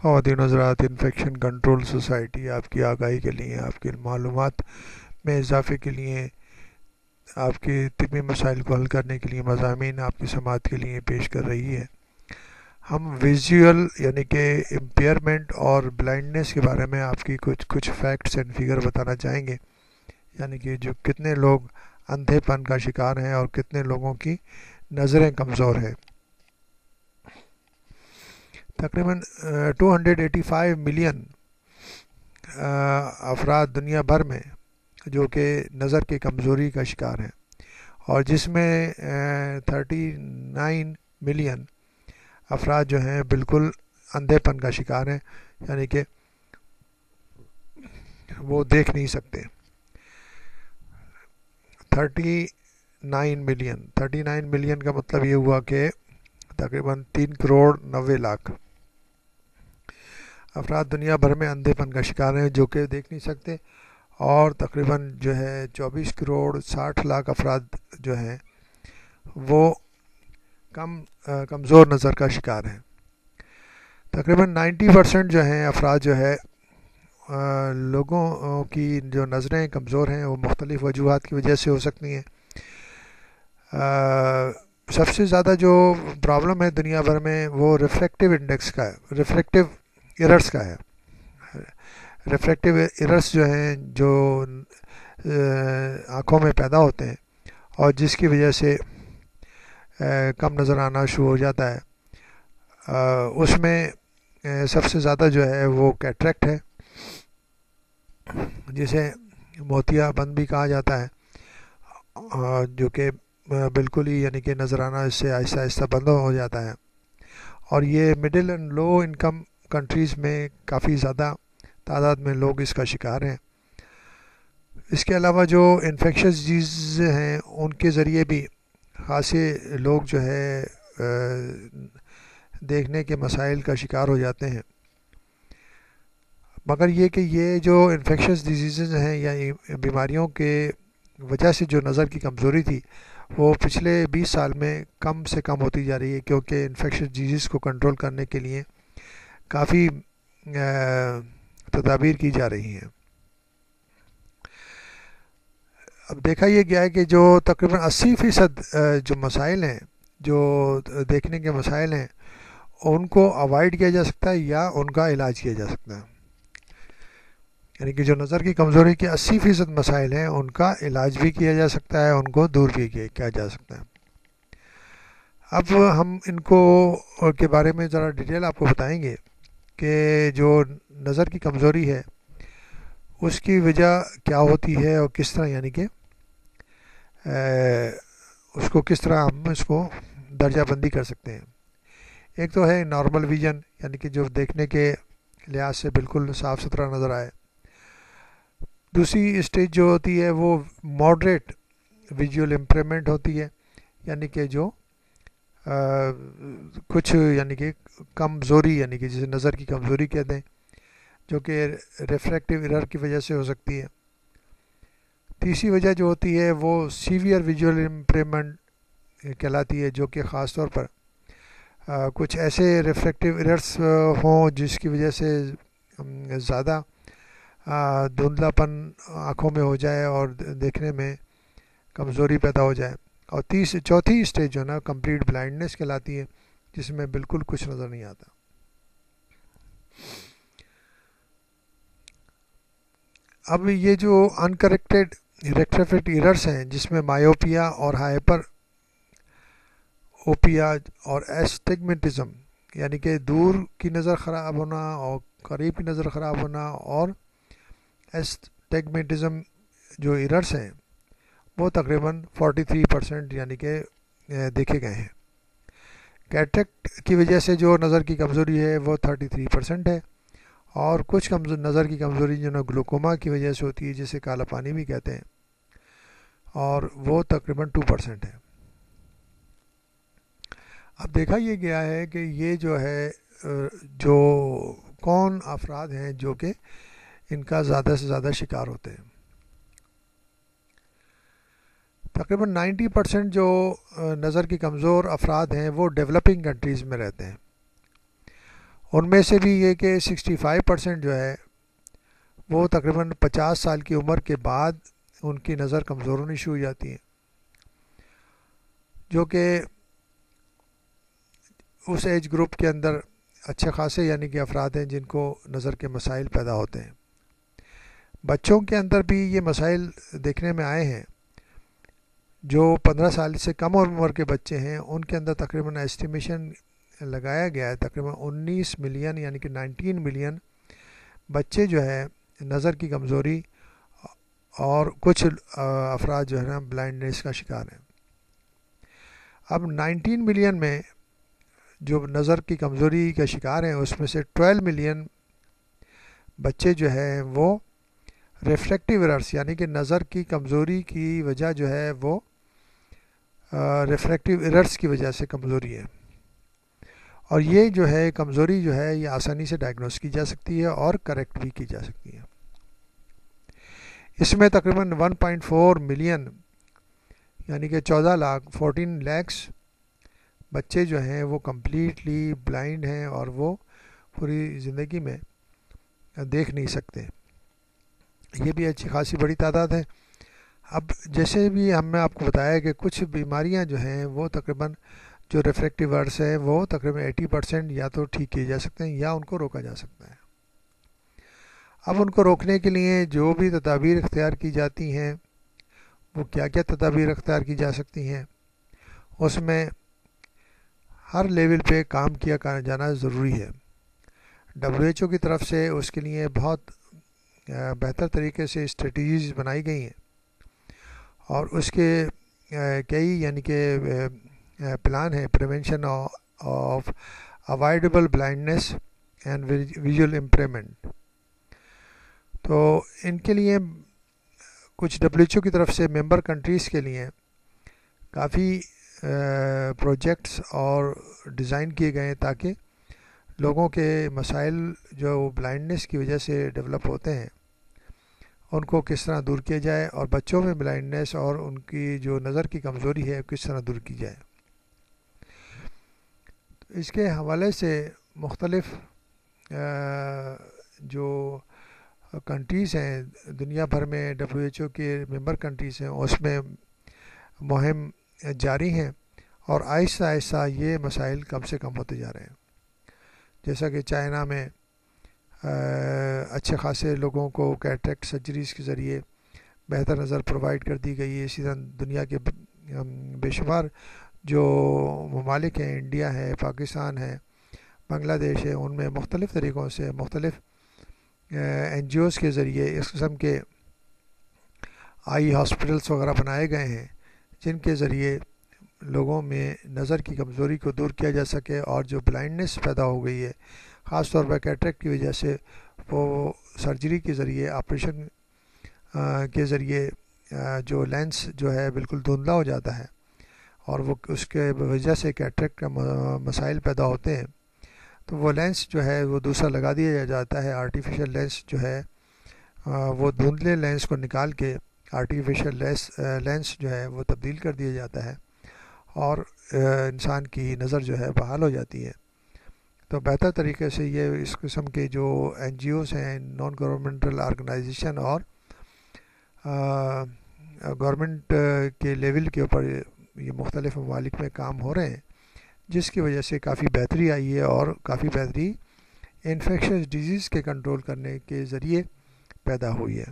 خواتین حضرات، infection control society آپ کی آگاہی کے لیے، آپ کی معلومات میں اضافے کے لیے، آپ کے طبی مسائل کو حل کرنے کے لیے مضامین آپ کی سماعت کے لیے پیش کر رہی ہے۔ ہم ویژول یعنی کہ امپیئرمنٹ اور بلائنڈنس کے بارے میں آپ کی کچھ فیکٹس اینڈ فگر بتانا چاہیں گے، یعنی کہ جو کتنے لوگ اندھے پن کا شکار ہیں اور کتنے لوگوں کی نظریں کمزور ہیں۔ تقریباً 285 ملین افراد دنیا بھر میں جو کہ نظر کی کمزوری کا شکار ہیں، اور جس میں 39 ملین افراد جو ہیں بالکل اندھے پن کا شکار ہیں، یعنی کہ وہ دیکھ نہیں سکتے۔ 39 ملین کا مطلب یہ ہوا کہ تقریباً 3 کروڑ 90 لاکھ افراد دنیا بھر میں اندھے پن کا شکار ہیں جو کہ دیکھ نہیں سکتے، اور تقریباً جو ہے 24 کروڑ 60 لاکھ افراد جو ہیں وہ کمزور نظر کا شکار ہیں۔ تقریباً 90% جو ہیں افراد جو ہے لوگوں کی جو نظریں کمزور ہیں وہ مختلف وجوہات کی وجہ سے ہو سکتی ہیں۔ سب سے زیادہ جو پرابلم ہے دنیا بھر میں وہ ریفریکٹیو انڈیکس کا ہے، ریفریکٹیو ایررز کا ہے۔ ریفریکٹیو ایررز جو ہیں جو آنکھوں میں پیدا ہوتے ہیں اور جس کی وجہ سے کم نظر آنا شروع ہو جاتا ہے، اس میں سب سے زیادہ جو ہے وہ کیٹریکٹ ہے، جسے موتیا بند بھی کہا جاتا ہے، جو کہ بالکل ہی یعنی کہ نظر آنا اس سے آہستہ آہستہ بند ہو جاتا ہے، اور یہ middle and low income countries میں کافی زیادہ تعداد میں لوگ اس کا شکار ہیں۔ اس کے علاوہ جو انفیکشس ڈیزیز ہیں ان کے ذریعے بھی خاصے لوگ جو ہے دیکھنے کے مسائل کا شکار ہو جاتے ہیں، مگر یہ کہ یہ جو انفیکشس ڈیزیزز ہیں یا بیماریوں کے وجہ سے جو نظر کی کمزوری تھی وہ پچھلے 20 سال میں کم سے کم ہوتی جا رہی ہے، کیونکہ انفیکشس ڈیزیز کو کنٹرول کرنے کے لیے کافی تدابیر کی جا رہی ہیں۔ اب دیکھا یہ گیا ہے کہ جو تقریباً 80% جو مسائل ہیں، جو دیکھنے کے مسائل ہیں، ان کو اوائڈ کیا جا سکتا ہے یا ان کا علاج کیا جا سکتا ہے، یعنی کہ جو نظر کی کمزوری کے 80% مسائل ہیں ان کا علاج بھی کیا جا سکتا ہے، ان کو دور بھی کیا جا سکتا ہے۔ اب ہم ان کو کے بارے میں ذرا ڈیٹیل آپ کو بتائیں گے کہ جو نظر کی کمزوری ہے اس کی وجہ کیا ہوتی ہے اور کس طرح، یعنی کہ اس کو کس طرح ہم اس کو درجہ بندی کر سکتے ہیں۔ ایک تو ہے نارمل ویژن، یعنی کہ جو دیکھنے کے لحاظ سے بالکل صاف ستھرا نظر آئے۔ دوسری اسٹیج جو ہوتی ہے وہ ماڈریٹ ویژول امپیئرمنٹ ہوتی ہے، یعنی کہ جو کچھ یعنی کہ کمزوری، یعنی کہ جسے نظر کی کمزوری کہتے ہیں، جو کہ ریفریکٹیو ایرر کی وجہ سے ہو سکتی ہے۔ تیسری وجہ جو ہوتی ہے وہ سیویئر ویژول امپیئرمنٹ کہلاتی ہے، جو کہ خاص طور پر کچھ ایسے ریفریکٹیو ایررز ہوں جس کی وجہ سے زیادہ دھندلا پن آنکھوں میں ہو جائے اور دیکھنے میں کمزوری پیدا ہو جائے۔ اور چوتھی اسٹیج جو ہے نا کمپلیٹ بلائنڈنس کہلاتی ہے، جس میں بالکل کچھ نظر نہیں آتا۔ اب یہ جو انکریکٹڈ ریفریکٹیو ایررز ہیں جس میں مایوپیا اور ہائپر اوپیا اور ایسٹگمیٹزم، یعنی کہ دور کی نظر خراب ہونا اور قریب کی نظر خراب ہونا، اور ایسٹگمیٹزم جو ایررز ہیں وہ تقریباً 43% یعنی کہ دیکھے گئے ہیں۔ کیٹریکٹ کی وجہ سے جو نظر کی کمزوری ہے وہ 33% ہے، اور کچھ نظر کی کمزوری جو نا گلوکوما کی وجہ سے ہوتی ہے، جسے کالا پانی بھی کہتے ہیں، اور وہ تقریباً 2% ہے۔ اب دیکھا یہ گیا ہے کہ یہ جو ہے جو کون افراد ہیں جو کہ ان کا زیادہ سے زیادہ شکار ہوتے ہیں۔ تقریباً 90% جو نظر کی کمزور افراد ہیں وہ ڈیولپنگ کنٹریز میں رہتے ہیں، ان میں سے بھی یہ کہ 65% جو ہے وہ تقریباً 50 سال کی عمر کے بعد ان کی نظر کمزور ہونی شروع ہو جاتی ہے، جو کہ اس ایج گروپ کے اندر اچھے خاصے یعنی کہ افراد ہیں جن کو نظر کے مسائل پیدا ہوتے ہیں۔ بچوں کے اندر بھی یہ مسائل دیکھنے میں آئے ہیں۔ جو 15 سال سے کم عمر کے بچے ہیں ان کے اندر تقریباً ایسٹیمیشن لگایا گیا ہے تقریباً 19 ملین یعنی کہ 19 ملین بچے جو ہے نظر کی کمزوری اور کچھ افراد جو ہے نا بلائنڈنیس کا شکار ہیں۔ اب 19 ملین میں جو نظر کی کمزوری کا شکار ہیں اس میں سے 12 ملین بچے جو ہیں وہ ریفریکٹیو ایررز یعنی کہ نظر کی کمزوری کی وجہ جو ہے وہ ریفریکٹیو ایررز کی وجہ سے کمزوری ہے، اور یہ جو ہے کمزوری جو ہے یہ آسانی سے ڈائگنوس کی جا سکتی ہے اور کریکٹ بھی کی جا سکتی ہے۔ اس میں تقریباً 1.4 ملین یعنی کہ 14 لاکھ بچے جو ہیں وہ کمپلیٹلی بلائنڈ ہیں اور وہ پوری زندگی میں دیکھ نہیں سکتے۔ یہ بھی اچھی خاصی بڑی تعداد ہے۔ اب جیسے بھی ہم نے آپ کو بتایا کہ کچھ بیماریاں جو ہیں وہ تقریباً جو ریفریکٹیو ایررز ہیں وہ تقریباً 80% یا تو ٹھیک کیے جا سکتے ہیں یا ان کو روکا جا سکتا ہے۔ اب ان کو روکنے کے لیے جو بھی تدابیر اختیار کی جاتی ہیں وہ کیا کیا تدابیر اختیار کی جا سکتی ہیں، اس میں ہر لیول پہ کام کیا جانا ضروری ہے۔ WHO کی طرف سے اس کے لیے بہت بہتر طریقے سے اسٹریٹجیز بنائی گئی ہیں، اور اس کے کئی یعنی کہ پلان ہے prevention of avoidable blindness and visual impairment. تو ان کے لیے کچھ WHO کی طرف سے ممبر کنٹریز کے لیے کافی پروجیکٹس اور ڈیزائن کیے گئے ہیں تاکہ لوگوں کے مسائل جو بلائنڈنیس کی وجہ سے ڈیولپ ہوتے ہیں ان کو کس طرح دور کیا جائے، اور بچوں میں بلائنڈنیس اور ان کی جو نظر کی کمزوری ہے کس طرح دور کی جائے۔ اس کے حوالے سے مختلف جو کنٹریز ہیں دنیا بھر میں WHO کے ممبر کنٹریز ہیں اس میں مہم جاری ہیں، اور آہستہ آہستہ یہ مسائل کم سے کم ہوتے جا رہے ہیں۔ جیسا کہ چائنا میں اچھے خاصے لوگوں کو کیٹریکٹ سرجریز کے ذریعے بہتر نظر پرووائڈ کر دی گئی ہے۔ اسی طرح دنیا کے بے شمار جو ممالک ہیں، انڈیا ہے، پاکستان ہے، بنگلہ دیش ہے، ان میں مختلف طریقوں سے مختلف NGOs کے ذریعے اس قسم کے آئی ہاسپٹلس وغیرہ بنائے گئے ہیں جن کے ذریعے لوگوں میں نظر کی کمزوری کو دور کیا جا سکے، اور جو بلائنڈنیس پیدا ہو گئی ہے خاص طور پر کیٹریکٹ کی وجہ سے وہ سرجری کے ذریعے آپریشن کے ذریعے جو لینس جو ہے بالکل دھندلا ہو جاتا ہے اور وہ اس کے وجہ سے کیٹریکٹ کا مسائل پیدا ہوتے ہیں، تو وہ لینس جو ہے وہ دوسرا لگا دیا جاتا ہے۔ آرٹیفیشل لینس جو ہے وہ دھندلے لینس کو نکال کے آرٹیفیشل لینس جو ہے وہ تبدیل کر دیا جاتا ہے، اور انسان کی نظر جو ہے بحال ہو جاتی ہے۔ تو بہتر طریقے سے یہ اس قسم کے جو NGOs ہیں، نان گورنمنٹل آرگنائزیشن، اور گورنمنٹ کے لیول کے اوپر یہ مختلف ممالک میں کام ہو رہے ہیں، جس کی وجہ سے کافی بہتری آئی ہے، اور کافی بہتری انفیکشس ڈیزیز کے کنٹرول کرنے کے ذریعے پیدا ہوئی ہے۔